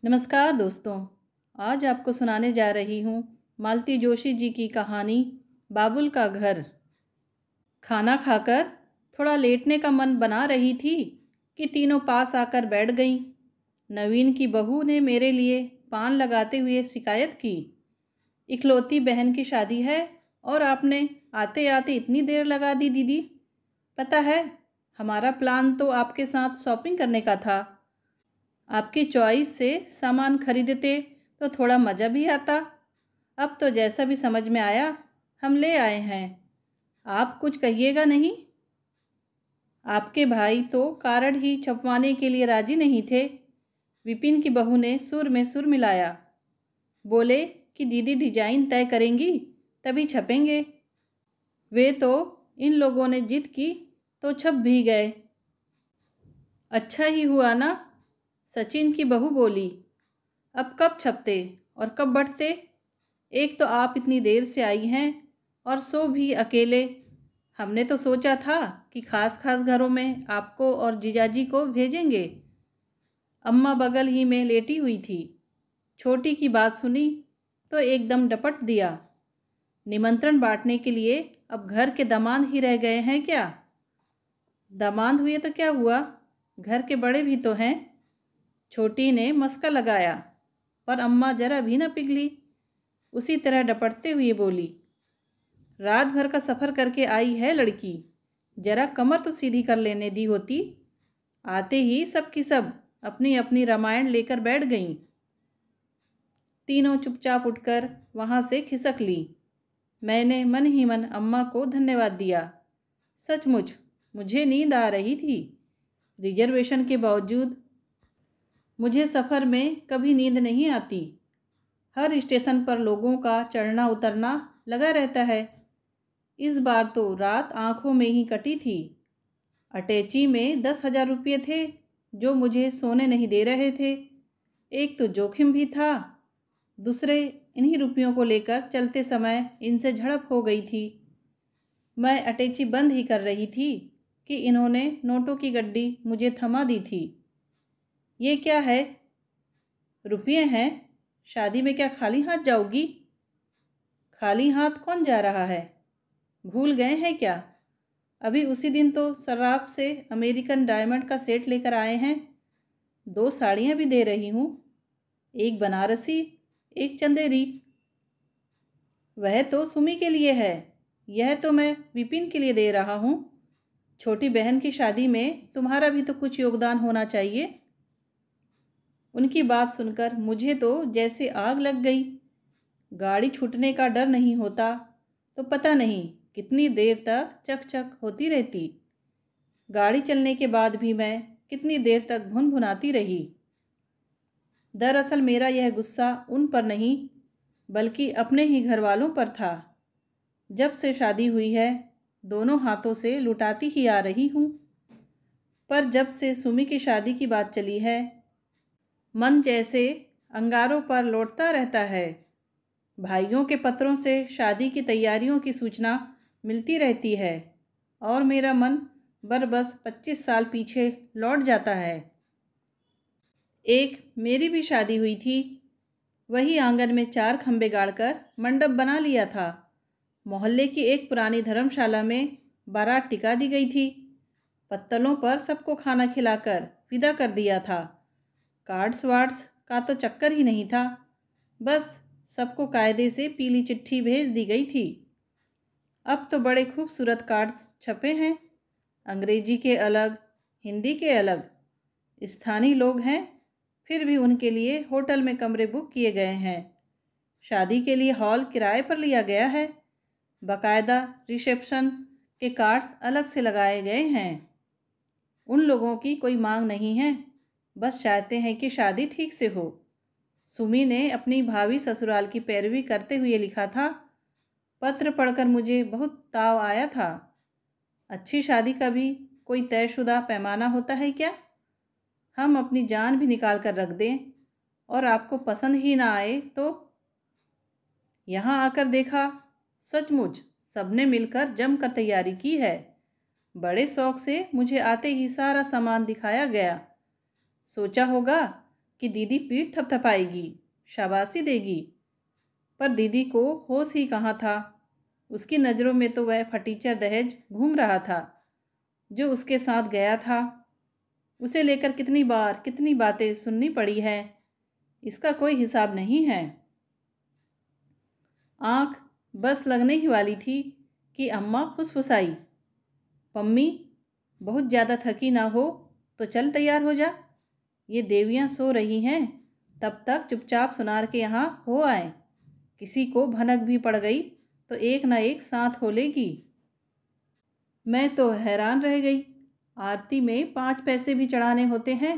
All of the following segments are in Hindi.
नमस्कार दोस्तों। आज आपको सुनाने जा रही हूँ मालती जोशी जी की कहानी बाबुल का घर। खाना खाकर थोड़ा लेटने का मन बना रही थी कि तीनों पास आकर बैठ गईं। नवीन की बहू ने मेरे लिए पान लगाते हुए शिकायत की, इकलौती बहन की शादी है और आपने आते आते इतनी देर लगा दी दीदी। पता है, हमारा प्लान तो आपके साथ शॉपिंग करने का था। आपकी चॉइस से सामान खरीदते तो थोड़ा मज़ा भी आता। अब तो जैसा भी समझ में आया हम ले आए हैं। आप कुछ कहिएगा नहीं। आपके भाई तो कार्ड ही छपवाने के लिए राजी नहीं थे। विपिन की बहू ने सुर में सुर मिलाया। बोले कि दीदी डिजाइन तय करेंगी तभी छपेंगे। वे तो इन लोगों ने जिद की तो छप भी गए। अच्छा ही हुआ ना, सचिन की बहू बोली। अब कब छपते और कब बढ़ते। एक तो आप इतनी देर से आई हैं और सो भी अकेले। हमने तो सोचा था कि खास खास घरों में आपको और जीजाजी को भेजेंगे। अम्मा बगल ही में लेटी हुई थी। छोटी की बात सुनी तो एकदम डपट दिया। निमंत्रण बांटने के लिए अब घर के दामाद ही रह गए हैं क्या। दामाद हुए तो क्या हुआ, घर के बड़े भी तो हैं। छोटी ने मस्का लगाया, पर अम्मा जरा भी न पिघली। उसी तरह डपटते हुए बोली, रात भर का सफ़र करके आई है लड़की, जरा कमर तो सीधी कर लेने दी होती। आते ही सब की सब अपनी अपनी रामायण लेकर बैठ गईं। तीनों चुपचाप उठकर वहाँ से खिसक ली। मैंने मन ही मन अम्मा को धन्यवाद दिया। सचमुच मुझे नींद आ रही थी। रिजर्वेशन के बावजूद मुझे सफ़र में कभी नींद नहीं आती। हर स्टेशन पर लोगों का चढ़ना उतरना लगा रहता है। इस बार तो रात आंखों में ही कटी थी। अटैची में 10,000 रुपये थे जो मुझे सोने नहीं दे रहे थे। एक तो जोखिम भी था, दूसरे इन्हीं रुपयों को लेकर चलते समय इनसे झड़प हो गई थी। मैं अटैची बंद ही कर रही थी कि इन्होंने नोटों की गड्डी मुझे थमा दी थी। ये क्या है, रुपये हैं। शादी में क्या खाली हाथ जाओगी। खाली हाथ कौन जा रहा है, भूल गए हैं क्या। अभी उसी दिन तो सर्राफ से अमेरिकन डायमंड का सेट लेकर आए हैं। 2 साड़ियाँ भी दे रही हूँ, एक बनारसी एक चंदेरी। वह तो सुमी के लिए है, यह तो मैं विपिन के लिए दे रहा हूँ। छोटी बहन की शादी में तुम्हारा भी तो कुछ योगदान होना चाहिए। उनकी बात सुनकर मुझे तो जैसे आग लग गई। गाड़ी छूटने का डर नहीं होता तो पता नहीं कितनी देर तक चक चक होती रहती। गाड़ी चलने के बाद भी मैं कितनी देर तक भुनभुनाती रही। दरअसल मेरा यह गुस्सा उन पर नहीं बल्कि अपने ही घर वालों पर था। जब से शादी हुई है दोनों हाथों से लुटाती ही आ रही हूँ, पर जब से सुमी की शादी की बात चली है मन जैसे अंगारों पर लौटता रहता है। भाइयों के पत्रों से शादी की तैयारियों की सूचना मिलती रहती है और मेरा मन बस 25 साल पीछे लौट जाता है। एक मेरी भी शादी हुई थी। वही आंगन में 4 खंबे गाड़कर मंडप बना लिया था। मोहल्ले की एक पुरानी धर्मशाला में बारात टिका दी गई थी। पत्तलों पर सबको खाना खिलाकर विदा कर दिया था। कार्ड्स वार्ड्स का तो चक्कर ही नहीं था, बस सबको कायदे से पीली चिट्ठी भेज दी गई थी। अब तो बड़े खूबसूरत कार्ड्स छपे हैं, अंग्रेजी के अलग हिंदी के अलग। स्थानीय लोग हैं, फिर भी उनके लिए होटल में कमरे बुक किए गए हैं। शादी के लिए हॉल किराए पर लिया गया है। बाकायदा रिसेप्शन के कार्ड्स अलग से लगाए गए हैं। उन लोगों की कोई मांग नहीं है, बस चाहते हैं कि शादी ठीक से हो। सुमी ने अपनी भावी ससुराल की पैरवी करते हुए लिखा था। पत्र पढ़कर मुझे बहुत ताव आया था। अच्छी शादी का भी कोई तयशुदा पैमाना होता है क्या। हम अपनी जान भी निकाल कर रख दें और आपको पसंद ही ना आए तो। यहाँ आकर देखा, सचमुच सबने मिलकर जमकर तैयारी की है। बड़े शौक से मुझे आते ही सारा सामान दिखाया गया। सोचा होगा कि दीदी पीठ थपथपाएगी, शाबाशी देगी। पर दीदी को होश ही कहाँ था। उसकी नज़रों में तो वह फटीचर दहेज घूम रहा था जो उसके साथ गया था। उसे लेकर कितनी बार कितनी बातें सुननी पड़ी है, इसका कोई हिसाब नहीं है। आँख बस लगने ही वाली थी कि अम्मा फुसफुसाई, पम्मी बहुत ज़्यादा थकी ना हो तो चल तैयार हो जा। ये देवियाँ सो रही हैं, तब तक चुपचाप सुनार के यहाँ हो आए। किसी को भनक भी पड़ गई तो एक ना एक साथ हो लेगी। मैं तो हैरान रह गई। आरती में 5 पैसे भी चढ़ाने होते हैं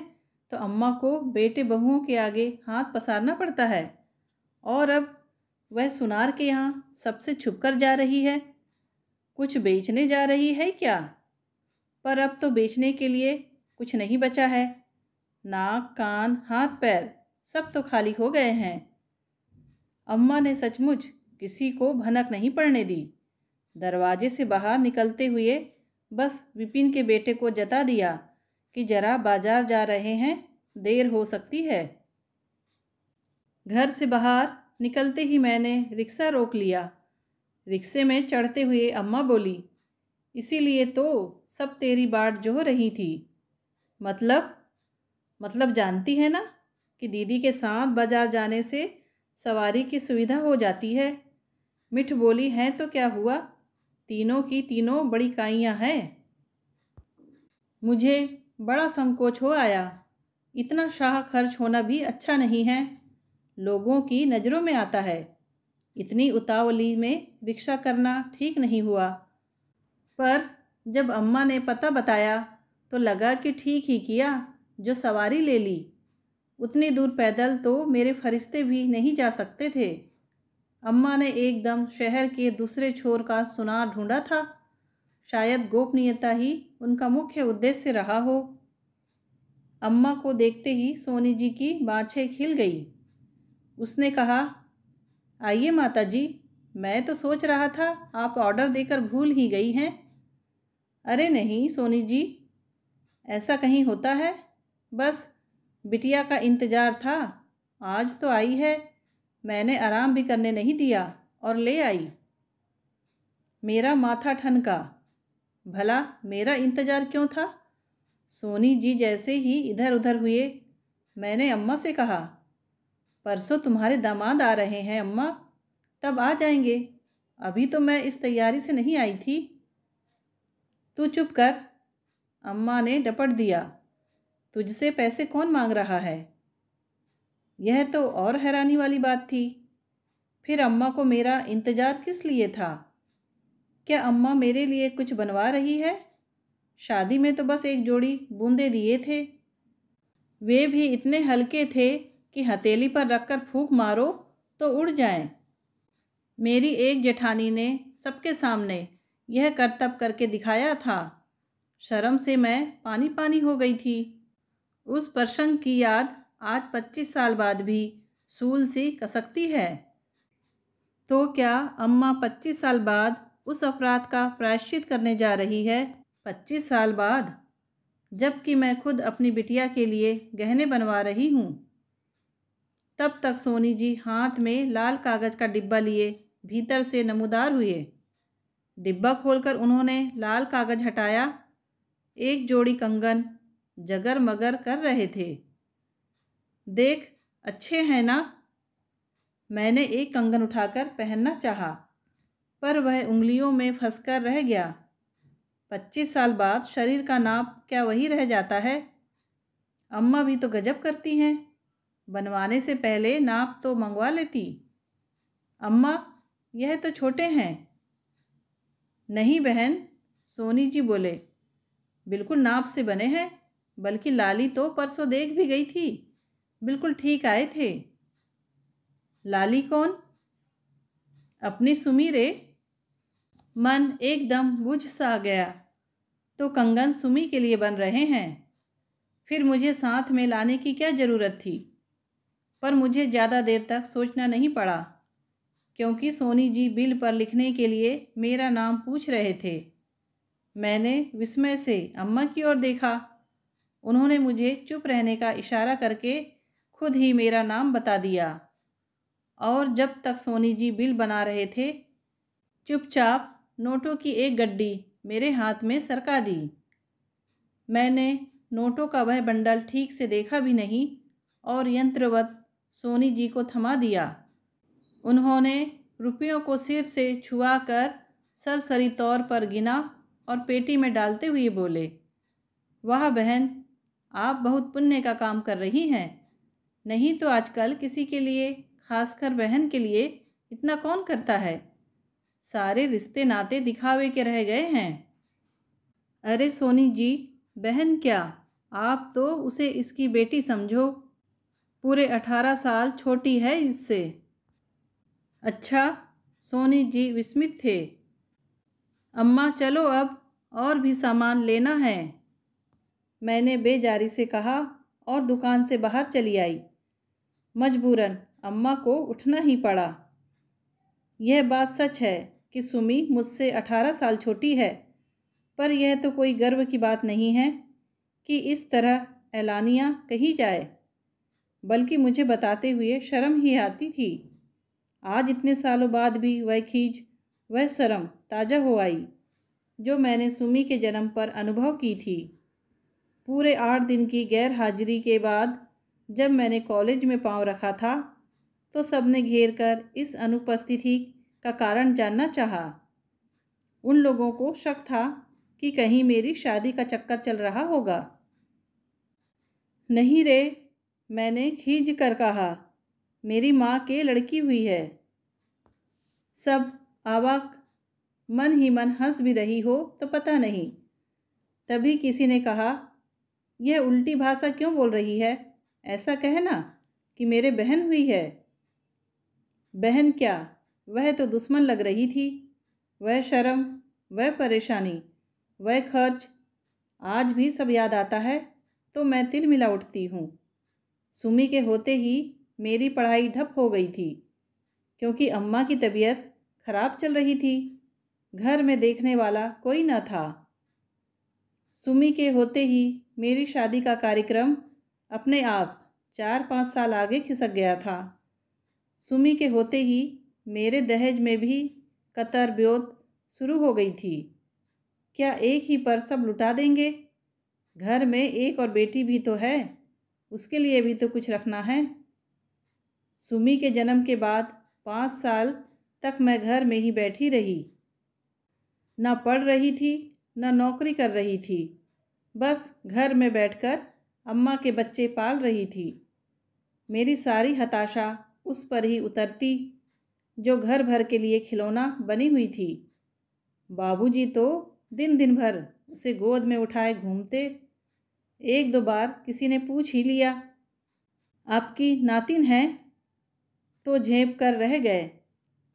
तो अम्मा को बेटे बहुओं के आगे हाथ पसारना पड़ता है, और अब वह सुनार के यहाँ सबसे छुप कर जा रही है। कुछ बेचने जा रही है क्या? पर अब तो बेचने के लिए कुछ नहीं बचा है। नाक कान हाथ पैर सब तो खाली हो गए हैं। अम्मा ने सचमुच किसी को भनक नहीं पड़ने दी। दरवाजे से बाहर निकलते हुए बस विपिन के बेटे को जता दिया कि जरा बाजार जा रहे हैं, देर हो सकती है। घर से बाहर निकलते ही मैंने रिक्शा रोक लिया। रिक्शे में चढ़ते हुए अम्मा बोली, इसीलिए तो सब तेरी बाट जो रही थी। मतलब जानती है ना कि दीदी के साथ बाजार जाने से सवारी की सुविधा हो जाती है। मिठ बोली है तो क्या हुआ, तीनों की तीनों बड़ी काइयाँ हैं। मुझे बड़ा संकोच हो आया। इतना शाह खर्च होना भी अच्छा नहीं है, लोगों की नज़रों में आता है। इतनी उतावली में रिक्शा करना ठीक नहीं हुआ। पर जब अम्मा ने पता बताया तो लगा कि ठीक ही किया जो सवारी ले ली। उतनी दूर पैदल तो मेरे फरिश्ते भी नहीं जा सकते थे। अम्मा ने एकदम शहर के दूसरे छोर का सुनार ढूंढा था। शायद गोपनीयता ही उनका मुख्य उद्देश्य रहा हो। अम्मा को देखते ही सोनी जी की बाँछें खिल गई। उसने कहा, आइए माता जी, मैं तो सोच रहा था आप ऑर्डर देकर भूल ही गई हैं। अरे नहीं सोनी जी, ऐसा कहीं होता है, बस बिटिया का इंतज़ार था। आज तो आई है, मैंने आराम भी करने नहीं दिया और ले आई। मेरा माथा ठनका। भला मेरा इंतज़ार क्यों था? सोनी जी जैसे ही इधर उधर हुए, मैंने अम्मा से कहा, परसों तुम्हारे दामाद आ रहे हैं अम्मा, तब आ जाएंगे। अभी तो मैं इस तैयारी से नहीं आई थी। तू चुप कर, अम्मा ने डपट दिया। तुझसे पैसे कौन मांग रहा है? यह तो और हैरानी वाली बात थी। फिर अम्मा को मेरा इंतज़ार किस लिए था? क्या अम्मा मेरे लिए कुछ बनवा रही है? शादी में तो बस एक जोड़ी बूंदे दिए थे, वे भी इतने हल्के थे कि हथेली पर रखकर फूंक मारो तो उड़ जाएं। मेरी एक जेठानी ने सबके सामने यह करतब करके दिखाया था। शर्म से मैं पानी पानी हो गई थी। उस प्रसंग की याद आज 25 साल बाद भी सूल सी कसकती है। तो क्या अम्मा 25 साल बाद उस अपराध का प्रायश्चित करने जा रही है? 25 साल बाद, जबकि मैं खुद अपनी बिटिया के लिए गहने बनवा रही हूँ। तब तक सोनी जी हाथ में लाल कागज़ का डिब्बा लिए भीतर से नमूदार हुए। डिब्बा खोलकर उन्होंने लाल कागज़ हटाया। एक जोड़ी कंगन जगर मगर कर रहे थे। देख, अच्छे हैं ना? मैंने एक कंगन उठाकर पहनना चाहा, पर वह उंगलियों में फंसकर रह गया। 25 साल बाद शरीर का नाप क्या वही रह जाता है? अम्मा भी तो गजब करती हैं, बनवाने से पहले नाप तो मंगवा लेती। अम्मा, यह तो छोटे हैं। नहीं बहन, सोनी जी बोले, बिल्कुल नाप से बने हैं, बल्कि लाली तो परसों देख भी गई थी, बिल्कुल ठीक आए थे। लाली कौन? अपनी सुमी रे। मन एकदम बुझ सा गया। तो कंगन सुमी के लिए बन रहे हैं, फिर मुझे साथ में लाने की क्या ज़रूरत थी? पर मुझे ज़्यादा देर तक सोचना नहीं पड़ा, क्योंकि सोनी जी बिल पर लिखने के लिए मेरा नाम पूछ रहे थे। मैंने विस्मय से अम्मा की ओर देखा। उन्होंने मुझे चुप रहने का इशारा करके खुद ही मेरा नाम बता दिया और जब तक सोनी जी बिल बना रहे थे चुपचाप नोटों की एक गड्डी मेरे हाथ में सरका दी। मैंने नोटों का वह बंडल ठीक से देखा भी नहीं और यंत्रवत सोनी जी को थमा दिया। उन्होंने रुपयों को सिर से छुआ कर सरसरी तौर पर गिना और पेटी में डालते हुए बोले, वाह बहन, आप बहुत पुण्य का काम कर रही हैं। नहीं तो आजकल किसी के लिए, खासकर बहन के लिए, इतना कौन करता है। सारे रिश्ते नाते दिखावे के रह गए हैं। अरे सोनी जी, बहन क्या, आप तो उसे इसकी बेटी समझो। पूरे 18 साल छोटी है इससे। अच्छा, सोनी जी विस्मित थे। अम्मा चलो अब, और भी सामान लेना है, मैंने बेजारी से कहा और दुकान से बाहर चली आई। मजबूरन अम्मा को उठना ही पड़ा। यह बात सच है कि सुमी मुझसे 18 साल छोटी है, पर यह तो कोई गर्व की बात नहीं है कि इस तरह एलानिया कही जाए, बल्कि मुझे बताते हुए शर्म ही आती थी। आज इतने सालों बाद भी वह खींच, वह शर्म ताज़ा हो आई जो मैंने सुमी के जन्म पर अनुभव की थी। पूरे 8 दिन की गैर हाजिरी के बाद जब मैंने कॉलेज में पांव रखा था तो सबने घेर कर इस अनुपस्थिति का कारण जानना चाहा। उन लोगों को शक था कि कहीं मेरी शादी का चक्कर चल रहा होगा। नहीं रे, मैंने खींच कर कहा, मेरी माँ के लड़की हुई है। सब आवाक मन ही मन हंस भी रही हो तो पता नहीं। तभी किसी ने कहा, यह उल्टी भाषा क्यों बोल रही है, ऐसा कहना कि मेरे बहन हुई है। बहन क्या, वह तो दुश्मन लग रही थी। वह शर्म, वह परेशानी, वह खर्च, आज भी सब याद आता है तो मैं तिलमिला उठती हूँ। सुमी के होते ही मेरी पढ़ाई ठप हो गई थी क्योंकि अम्मा की तबीयत खराब चल रही थी। घर में देखने वाला कोई न था। सुमी के होते ही मेरी शादी का कार्यक्रम अपने आप 4-5 साल आगे खिसक गया था। सुमी के होते ही मेरे दहेज में भी कतर ब्योत शुरू हो गई थी। क्या एक ही पर सब लुटा देंगे? घर में एक और बेटी भी तो है, उसके लिए भी तो कुछ रखना है। सुमी के जन्म के बाद 5 साल तक मैं घर में ही बैठी रही। ना पढ़ रही थी, ना नौकरी कर रही थी। बस घर में बैठकर अम्मा के बच्चे पाल रही थी। मेरी सारी हताशा उस पर ही उतरती जो घर भर के लिए खिलौना बनी हुई थी। बाबूजी तो दिन दिन भर उसे गोद में उठाए घूमते। 1-2 बार किसी ने पूछ ही लिया, आपकी नातिन है, तो झेप कर रह गए,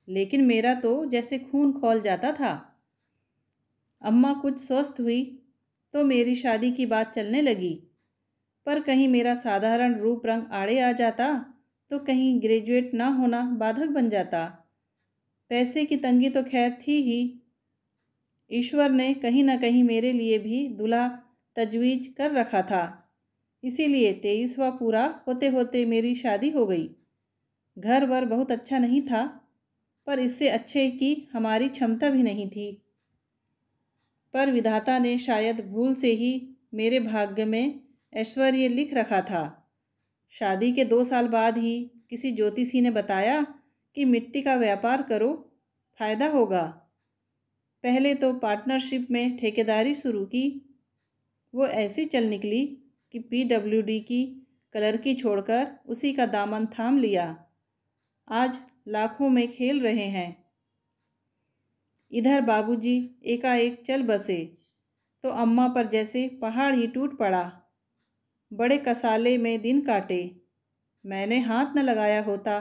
लेकिन मेरा तो जैसे खून खौल जाता था। अम्मा कुछ स्वस्थ हुई तो मेरी शादी की बात चलने लगी, पर कहीं मेरा साधारण रूप रंग आड़े आ जाता तो कहीं ग्रेजुएट ना होना बाधक बन जाता। पैसे की तंगी तो खैर थी ही। ईश्वर ने कहीं ना कहीं मेरे लिए भी दूल्हा तजवीज़ कर रखा था, इसीलिए 23वां पूरा होते होते मेरी शादी हो गई। घर वर बहुत अच्छा नहीं था, पर इससे अच्छे की हमारी क्षमता भी नहीं थी। पर विधाता ने शायद भूल से ही मेरे भाग्य में ऐश्वर्य लिख रखा था। शादी के 2 साल बाद ही किसी ज्योतिषी ने बताया कि मिट्टी का व्यापार करो, फ़ायदा होगा। पहले तो पार्टनरशिप में ठेकेदारी शुरू की। वो ऐसी चल निकली कि PWD की क्लर्की छोड़कर उसी का दामन थाम लिया। आज लाखों में खेल रहे हैं। इधर बाबूजी एकाएक चल बसे तो अम्मा पर जैसे पहाड़ ही टूट पड़ा। बड़े कसाले में दिन काटे। मैंने हाथ न लगाया होता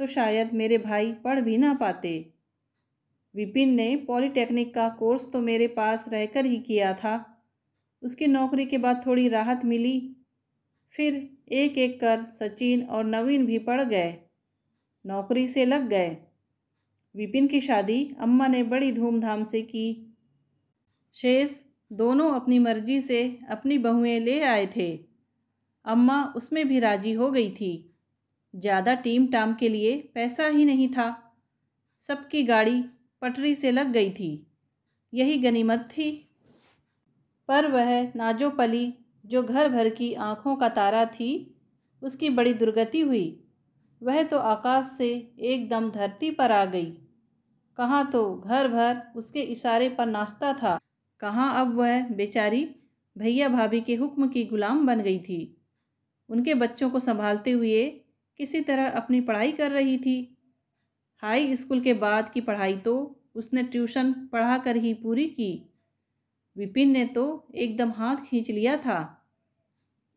तो शायद मेरे भाई पढ़ भी ना पाते। विपिन ने पॉलीटेक्निक का कोर्स तो मेरे पास रहकर ही किया था। उसकी नौकरी के बाद थोड़ी राहत मिली। फिर एक एक कर सचिन और नवीन भी पढ़ गए, नौकरी से लग गए। विपिन की शादी अम्मा ने बड़ी धूमधाम से की। शेष दोनों अपनी मर्जी से अपनी बहुएं ले आए थे। अम्मा उसमें भी राजी हो गई थी। ज़्यादा टीम टाम के लिए पैसा ही नहीं था। सबकी गाड़ी पटरी से लग गई थी, यही गनीमत थी। पर वह नाजो पली जो घर भर की आँखों का तारा थी, उसकी बड़ी दुर्गति हुई। वह तो आकाश से एकदम धरती पर आ गई। कहाँ तो घर भर उसके इशारे पर नाचता था, कहाँ अब वह बेचारी भैया भाभी के हुक्म की गुलाम बन गई थी। उनके बच्चों को संभालते हुए किसी तरह अपनी पढ़ाई कर रही थी। हाई स्कूल के बाद की पढ़ाई तो उसने ट्यूशन पढ़ा कर ही पूरी की। विपिन ने तो एकदम हाथ खींच लिया था।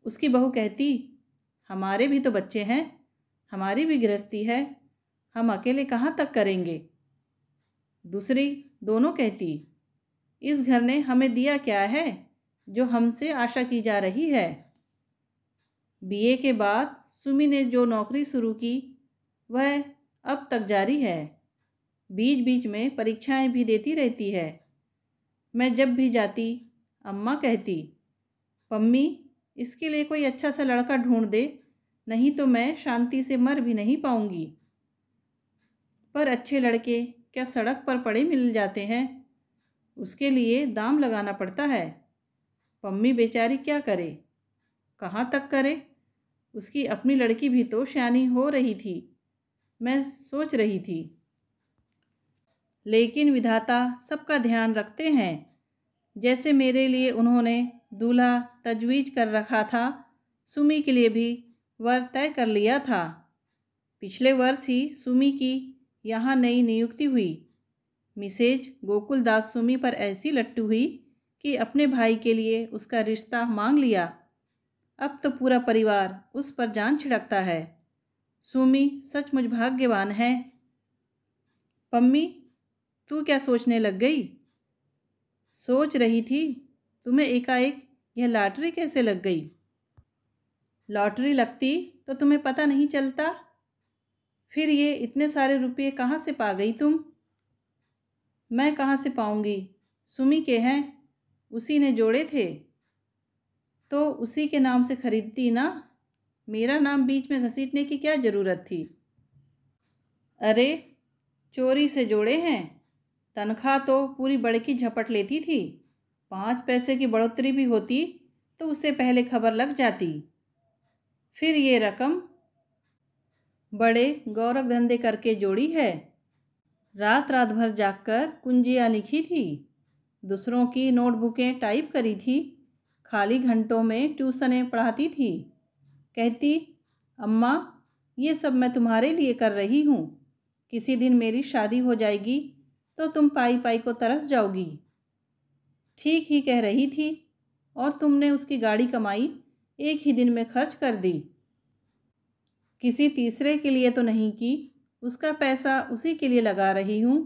उसकी बहू कहती, हमारे भी तो बच्चे हैं, हमारी भी गृहस्थी है, हम अकेले कहाँ तक करेंगे। दूसरी दोनों कहती, इस घर ने हमें दिया क्या है जो हमसे आशा की जा रही है। बीए के बाद सुमी ने जो नौकरी शुरू की वह अब तक जारी है। बीच बीच में परीक्षाएं भी देती रहती है। मैं जब भी जाती अम्मा कहती, पम्मी इसके लिए कोई अच्छा सा लड़का ढूंढ दे, नहीं तो मैं शांति से मर भी नहीं पाऊंगी। पर अच्छे लड़के क्या सड़क पर पड़े मिल जाते हैं, उसके लिए दाम लगाना पड़ता है। पम्मी बेचारी क्या करे, कहाँ तक करे। उसकी अपनी लड़की भी तो सयानी हो रही थी, मैं सोच रही थी। लेकिन विधाता सबका ध्यान रखते हैं। जैसे मेरे लिए उन्होंने दूल्हा तजवीज़ कर रखा था, सुमी के लिए भी वर तय कर लिया था। पिछले वर्ष ही सुमी की यहाँ नई नियुक्ति हुई। मिसेज गोकुल दास सुमी पर ऐसी लट्टू हुई कि अपने भाई के लिए उसका रिश्ता मांग लिया। अब तो पूरा परिवार उस पर जान छिड़कता है। सुमी सचमुच भाग्यवान है। पम्मी तू क्या सोचने लग गई? सोच रही थी तुम्हें एकाएक यह लॉटरी कैसे लग गई। लॉटरी लगती तो तुम्हें पता नहीं चलता। फिर ये इतने सारे रुपये कहाँ से पा गई तुम? मैं कहाँ से पाऊँगी, सुमी के हैं, उसी ने जोड़े थे तो उसी के नाम से खरीदती ना। मेरा नाम बीच में घसीटने की क्या ज़रूरत थी। अरे चोरी से जोड़े हैं, तनख्वाह तो पूरी बड़की झपट लेती थी। 5 पैसे की बढ़ोतरी भी होती तो उससे पहले खबर लग जाती। फिर ये रकम बड़े गौरव धंधे करके जोड़ी है। रात रात भर जागकर कुंजियाँ लिखी थी, दूसरों की नोटबुकें टाइप करी थी, खाली घंटों में ट्यूशनें पढ़ाती थी। कहती, अम्मा ये सब मैं तुम्हारे लिए कर रही हूँ, किसी दिन मेरी शादी हो जाएगी तो तुम पाई पाई को तरस जाओगी। ठीक ही कह रही थी, और तुमने उसकी गाड़ी कमाई एक ही दिन में खर्च कर दी। किसी तीसरे के लिए तो नहीं की, उसका पैसा उसी के लिए लगा रही हूँ।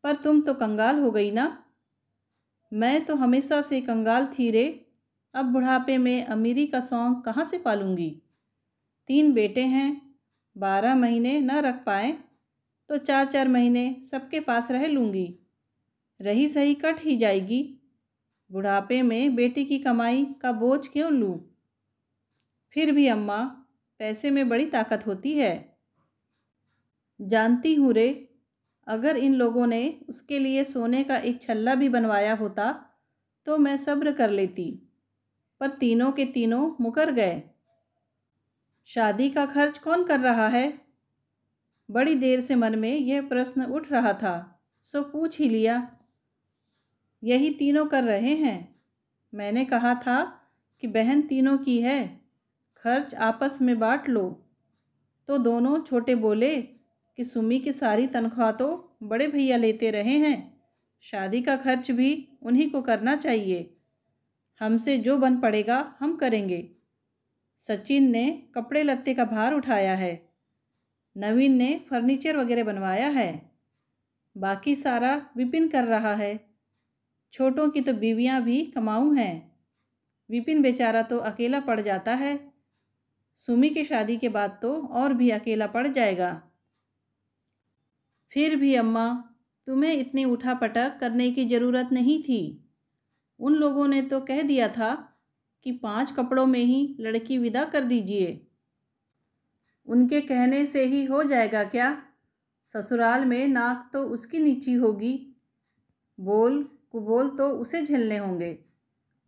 पर तुम तो कंगाल हो गई ना। मैं तो हमेशा से कंगाल थी रे। अब बुढ़ापे में अमीरी का शौक़ कहाँ से पालूँगी। 3 बेटे हैं, 12 महीने न रख पाए तो 4-4 महीने सबके पास रह लूँगी। रही सही कट ही जाएगी। बुढ़ापे में बेटी की कमाई का बोझ क्यों लूँ। फिर भी अम्मा पैसे में बड़ी ताकत होती है। जानती हूँ रे, अगर इन लोगों ने उसके लिए सोने का एक छल्ला भी बनवाया होता तो मैं सब्र कर लेती, पर तीनों के तीनों मुकर गए। शादी का खर्च कौन कर रहा है? बड़ी देर से मन में यह प्रश्न उठ रहा था, सो पूछ ही लिया। यही तीनों कर रहे हैं। मैंने कहा था कि बहन तीनों की है, खर्च आपस में बांट लो। तो दोनों छोटे बोले कि सुमी की सारी तनख्वाह तो बड़े भैया लेते रहे हैं, शादी का खर्च भी उन्हीं को करना चाहिए। हमसे जो बन पड़ेगा हम करेंगे। सचिन ने कपड़े लत्ते का भार उठाया है, नवीन ने फर्नीचर वगैरह बनवाया है, बाकी सारा विपिन कर रहा है। छोटों की तो बीवियां भी कमाऊ हैं, विपिन बेचारा तो अकेला पड़ जाता है। सुमी की शादी के बाद तो और भी अकेला पड़ जाएगा। फिर भी अम्मा तुम्हें इतनी उठापटक करने की ज़रूरत नहीं थी। उन लोगों ने तो कह दिया था कि 5 कपड़ों में ही लड़की विदा कर दीजिए। उनके कहने से ही हो जाएगा क्या? ससुराल में नाक तो उसकी नीची होगी, बोल कुबोल तो उसे झेलने होंगे।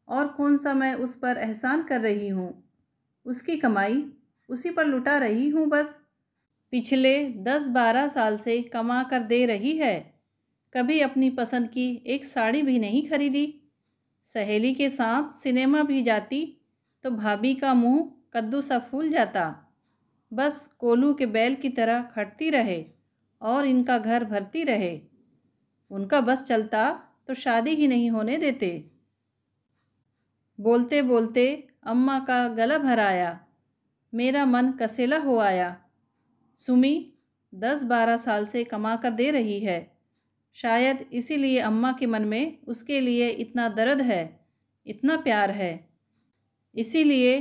और कौन सा मैं उस पर एहसान कर रही हूँ? उसकी कमाई उसी पर लुटा रही हूँ बस। पिछले 10-12 साल से कमा कर दे रही है। कभी अपनी पसंद की एक साड़ी भी नहीं खरीदी। सहेली के साथ सिनेमा भी जाती तो भाभी का मुंह कद्दू सा फूल जाता। बस कोल्हू के बैल की तरह खटती रहे और इनका घर भरती रहे। उनका बस चलता तो शादी ही नहीं होने देते। बोलते बोलते अम्मा का गला भर आया। मेरा मन कसेला हो आया। सुमी 10-12 साल से कमा कर दे रही है। शायद इसीलिए अम्मा के मन में उसके लिए इतना दर्द है, इतना प्यार है। इसीलिए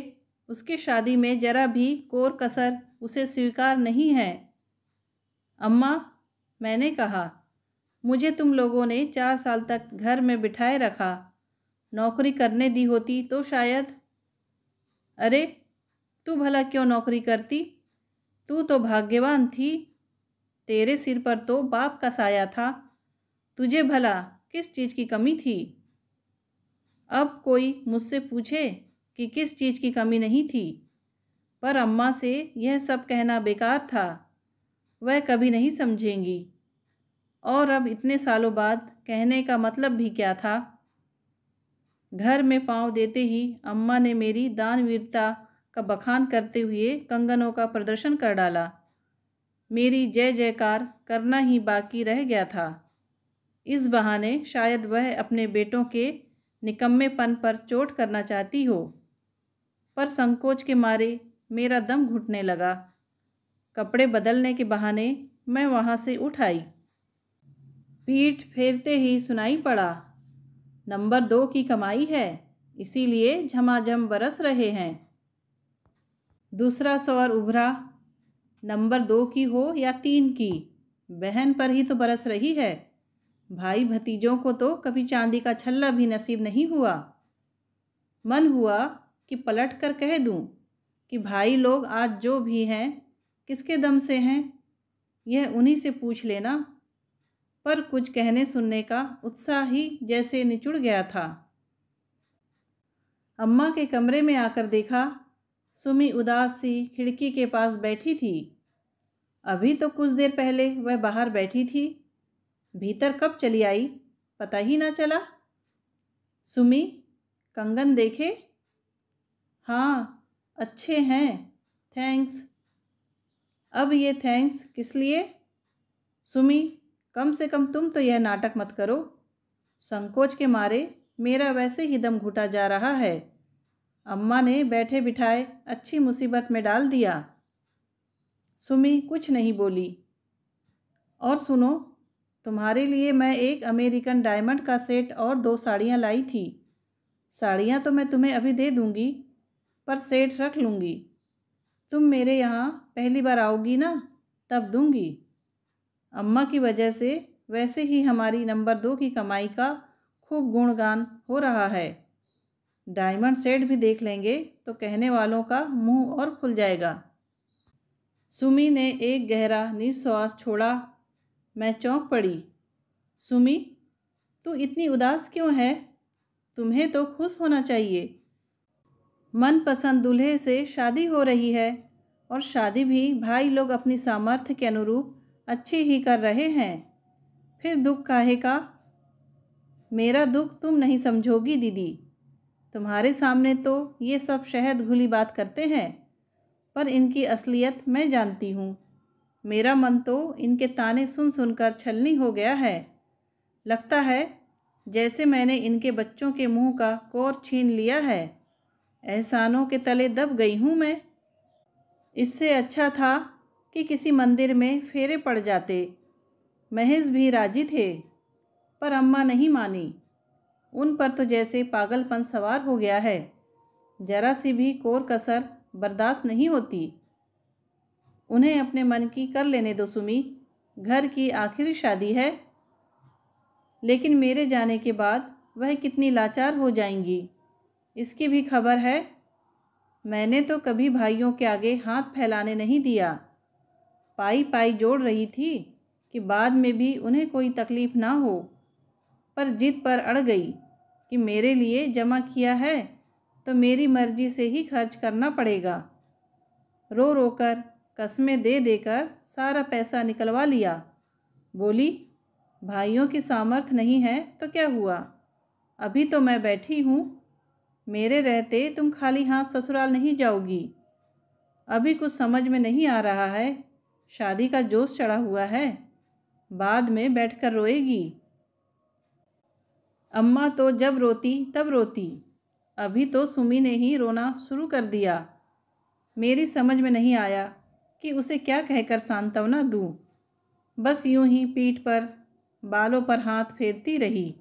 उसकी शादी में ज़रा भी कोर कसर उसे स्वीकार नहीं है। अम्मा, मैंने कहा, मुझे तुम लोगों ने 4 साल तक घर में बिठाए रखा। नौकरी करने दी होती तो शायद। अरे, तू भला क्यों नौकरी करती? तू तो भाग्यवान थी। तेरे सिर पर तो बाप का साया था। तुझे भला किस चीज़ की कमी थी? अब कोई मुझसे पूछे कि किस चीज़ की कमी नहीं थी, पर अम्मा से यह सब कहना बेकार था। वह कभी नहीं समझेंगी। और अब इतने सालों बाद कहने का मतलब भी क्या था? घर में पाँव देते ही अम्मा ने मेरी दानवीरता का बखान करते हुए कंगनों का प्रदर्शन कर डाला। मेरी जय जयकार करना ही बाकी रह गया था। इस बहाने शायद वह अपने बेटों के निकम्मेपन पर चोट करना चाहती हो, पर संकोच के मारे मेरा दम घुटने लगा। कपड़े बदलने के बहाने मैं वहाँ से उठ आई। पीठ फेरते ही सुनाई पड़ा, नंबर 2 की कमाई है, इसीलिए झमाझम बरस रहे हैं। दूसरा स्वर उभरा, नंबर 2 की हो या 3 की, बहन पर ही तो बरस रही है। भाई भतीजों को तो कभी चांदी का छल्ला भी नसीब नहीं हुआ। मन हुआ कि पलट कर कह दूं कि भाई लोग आज जो भी हैं किसके दम से हैं, यह उन्हीं से पूछ लेना। पर कुछ कहने सुनने का उत्साह ही जैसे निचुड़ गया था। अम्मा के कमरे में आकर देखा, सुमी उदास सी खिड़की के पास बैठी थी। अभी तो कुछ देर पहले वह बाहर बैठी थी। भीतर कब चली आई पता ही ना चला। सुमी, कंगन देखे? हाँ, अच्छे हैं, थैंक्स। अब ये थैंक्स किस लिए? सुमी, कम से कम तुम तो यह नाटक मत करो। संकोच के मारे मेरा वैसे ही दम घुटा जा रहा है। अम्मा ने बैठे बिठाए अच्छी मुसीबत में डाल दिया। सुमी कुछ नहीं बोली। और सुनो, तुम्हारे लिए मैं एक अमेरिकन डायमंड का सेट और 2 साड़ियाँ लाई थी। साड़ियाँ तो मैं तुम्हें अभी दे दूँगी, पर सेट रख लूँगी। तुम मेरे यहाँ पहली बार आओगी ना, तब दूँगी। अम्मा की वजह से वैसे ही हमारी नंबर 2 की कमाई का खूब गुणगान हो रहा है। डायमंड सेट भी देख लेंगे तो कहने वालों का मुंह और खुल जाएगा। सुमी ने एक गहरा निश्वास छोड़ा। मैं चौंक पड़ी। सुमी, तू इतनी उदास क्यों है? तुम्हें तो खुश होना चाहिए। मनपसंद दूल्हे से शादी हो रही है और शादी भी भाई लोग अपनी सामर्थ्य के अनुरूप अच्छी ही कर रहे हैं। फिर दुख काहे का? मेरा दुख तुम नहीं समझोगी दीदी। तुम्हारे सामने तो ये सब शहद घुली बात करते हैं, पर इनकी असलियत मैं जानती हूँ। मेरा मन तो इनके ताने सुन सुनकर छलनी हो गया है। लगता है जैसे मैंने इनके बच्चों के मुंह का कोर छीन लिया है। एहसानों के तले दब गई हूँ मैं। इससे अच्छा था कि किसी मंदिर में फेरे पड़ जाते। महेश भी राजी थे, पर अम्मा नहीं मानी। उन पर तो जैसे पागलपन सवार हो गया है। जरा सी भी कोर कसर बर्दाश्त नहीं होती। उन्हें अपने मन की कर लेने दो सुमी। घर की आखिरी शादी है। लेकिन मेरे जाने के बाद वह कितनी लाचार हो जाएंगी। इसकी भी खबर है? मैंने तो कभी भाइयों के आगे हाथ फैलाने नहीं दिया। पाई पाई जोड़ रही थी कि बाद में भी उन्हें कोई तकलीफ़ ना हो, पर जिद पर अड़ गई कि मेरे लिए जमा किया है तो मेरी मर्जी से ही खर्च करना पड़ेगा। रो रो कर कस्में दे देकर सारा पैसा निकलवा लिया। बोली, भाइयों की सामर्थ्य नहीं है तो क्या हुआ, अभी तो मैं बैठी हूँ। मेरे रहते तुम खाली हाथ ससुराल नहीं जाओगी। अभी कुछ समझ में नहीं आ रहा है, शादी का जोश चढ़ा हुआ है, बाद में बैठकर रोएगी। अम्मा तो जब रोती तब रोती, अभी तो सुमी ने ही रोना शुरू कर दिया। मेरी समझ में नहीं आया कि उसे क्या कहकर सांत्वना दूँ। बस यूं ही पीठ पर बालों पर हाथ फेरती रही।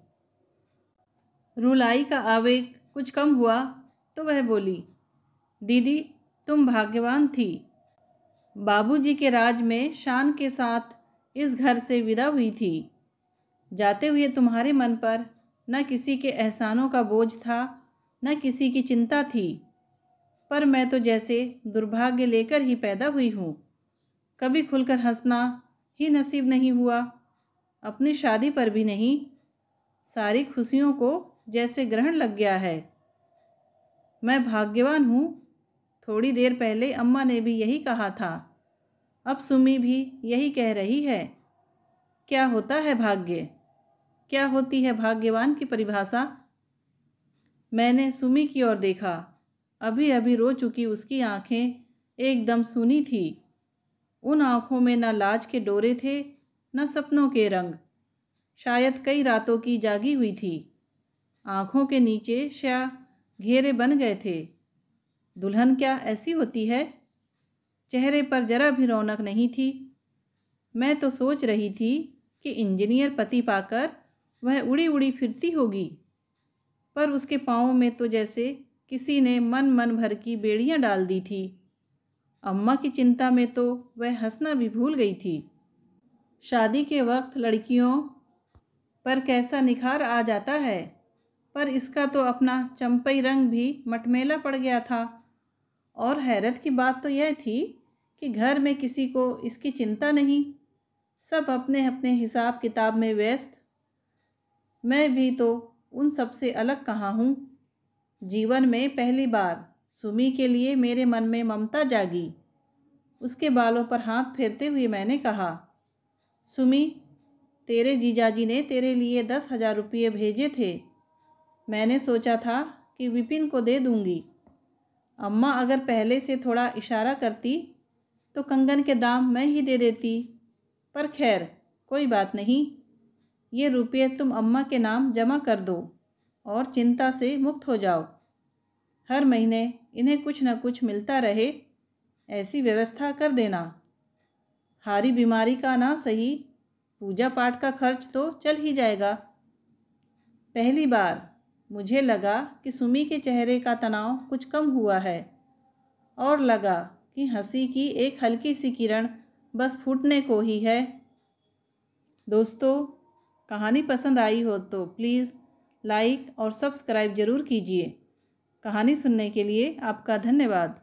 रुलाई का आवेग कुछ कम हुआ तो वह बोली, दीदी तुम भाग्यवान थी। बाबूजी के राज में शान के साथ इस घर से विदा हुई थी। जाते हुए तुम्हारे मन पर न किसी के एहसानों का बोझ था, न किसी की चिंता थी। पर मैं तो जैसे दुर्भाग्य लेकर ही पैदा हुई हूँ। कभी खुलकर हंसना ही नसीब नहीं हुआ, अपनी शादी पर भी नहीं। सारी खुशियों को जैसे ग्रहण लग गया है। मैं भाग्यवान हूँ। थोड़ी देर पहले अम्मा ने भी यही कहा था, अब सुमी भी यही कह रही है। क्या होता है भाग्य? क्या होती है भाग्यवान की परिभाषा? मैंने सुमी की ओर देखा। अभी अभी रो चुकी उसकी आंखें एकदम सूनी थी। उन आंखों में न लाज के डोरे थे, न सपनों के रंग। शायद कई रातों की जागी हुई थी। आंखों के नीचे स्या घेरे बन गए थे। दुल्हन क्या ऐसी होती है? चेहरे पर जरा भी रौनक नहीं थी। मैं तो सोच रही थी कि इंजीनियर पति पाकर वह उड़ी उड़ी फिरती होगी, पर उसके पाँवों में तो जैसे किसी ने मन मन भर की बेड़ियां डाल दी थी। अम्मा की चिंता में तो वह हंसना भी भूल गई थी। शादी के वक्त लड़कियों पर कैसा निखार आ जाता है, पर इसका तो अपना चंपई रंग भी मटमैला पड़ गया था। और हैरत की बात तो यह थी कि घर में किसी को इसकी चिंता नहीं, सब अपने अपने हिसाब किताब में व्यस्त। मैं भी तो उन सब से अलग कहाँ हूँ। जीवन में पहली बार सुमी के लिए मेरे मन में ममता जागी। उसके बालों पर हाथ फेरते हुए मैंने कहा, सुमी, तेरे जीजाजी ने तेरे लिए 10,000 रुपये भेजे थे। मैंने सोचा था कि विपिन को दे दूंगी। अम्मा अगर पहले से थोड़ा इशारा करती तो कंगन के दाम मैं ही दे देती, पर खैर कोई बात नहीं। ये रुपये तुम अम्मा के नाम जमा कर दो और चिंता से मुक्त हो जाओ। हर महीने इन्हें कुछ न कुछ मिलता रहे, ऐसी व्यवस्था कर देना। हारी बीमारी का ना सही, पूजा पाठ का खर्च तो चल ही जाएगा। पहली बार मुझे लगा कि सुमी के चेहरे का तनाव कुछ कम हुआ है, और लगा कि हंसी की एक हल्की सी किरण बस फूटने को ही है। दोस्तों, कहानी पसंद आई हो तो प्लीज़ लाइक और सब्सक्राइब ज़रूर कीजिए। कहानी सुनने के लिए आपका धन्यवाद।